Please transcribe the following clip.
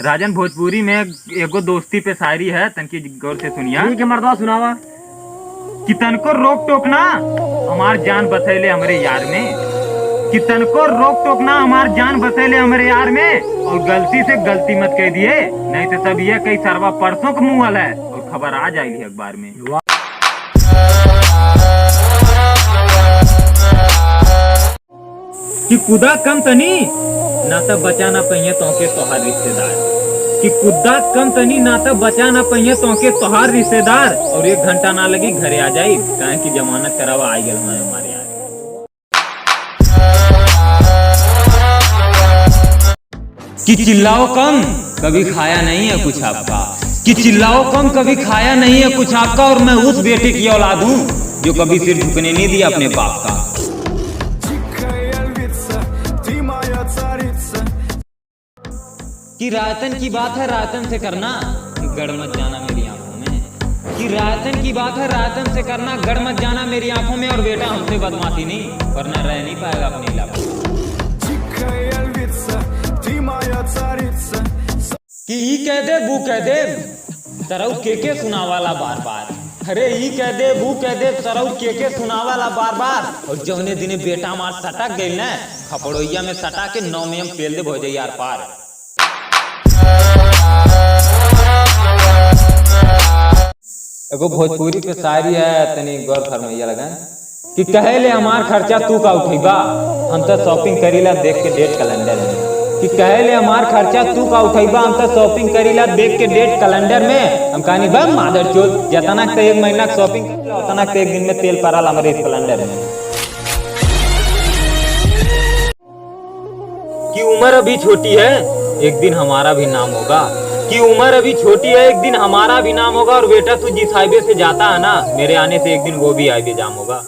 राजन भोजपुरी में एगो दोस्ती पे शायरी है, तनकी गौर से सुनिया। ठीक है मर्दवा, सुनावा। कि तनको रोक टोक ना हमार जान बसैले हमरे यार में, कि तनको रोक टोक ना हमार जान बसैले हमरे यार में, और गलती से गलती मत कह दिए, नहीं तो सब ये कई सरवा परसों का मुँह है और खबर आ जाएगी अखबार में। कि कुदा कम तनी ना तब बचा ना पहिए तोके तोहार रिश्तेदार, कि कुदा कम तनी ना तब बचा ना पहिए तोके तोहार रिश्तेदार, और 1 घंटा ना लगी घरे आ जाई, काहे की जमानत करावा आई गल हमारे यार। कि चिल्लाओ कम कभी खाया नहीं है कुछ आपका, कि चिल्लाओ कम कभी खाया नहीं है कुछ आपका, और मैं उस बेटे की औलाद हूँ जो कभी सिर झुकने नहीं दिया अपने बाप का। कि रायतन की बात है रायतन से करना, गड़ मत जाना मेरी आंखों में, कि रायतन की बात है रायतन से करना, गड़ मत जाना मेरी आंखों में, और बेटा हमसे बदमाशी नहीं वरना रह नहीं पाएगा अपने इलाके में। कि ई कह दे बू कह दे तरऊ के सुना वाला बार बार, अरे ई कह दे बू कह दे तरऊ के सुना वाला बार बार, और जौने दिने बेटा मार सटक गई ना खपड़ोइया में सटा के 9 में हम पेल दे भोजे यार पार। एगो भोजपुरी पे शायरी है, तनी गौर फरमाइया लगा। कि कहे ले हमार खर्चा तू का उठेबा, हम तो शॉपिंग करीला देख के डेट कैलेंडर में, कि कहे ले हमार खर्चा तू का उठेबा, हम तो शॉपिंग करीला देख के डेट कैलेंडर में, हम कहानी बा मादर चोद जतना के 1 महीना का शॉपिंग कर उतना के 1 दिन में तेल पड़ाल हमारे इस कैलेंडर में। कि उम्र अभी छोटी है एक दिन हमारा भी नाम होगा, कि उम्र अभी छोटी है एक दिन हमारा भी नाम होगा, और बेटा तू जिस हाईवे से जाता है ना मेरे आने से एक दिन वो भी हाईवे जाम होगा।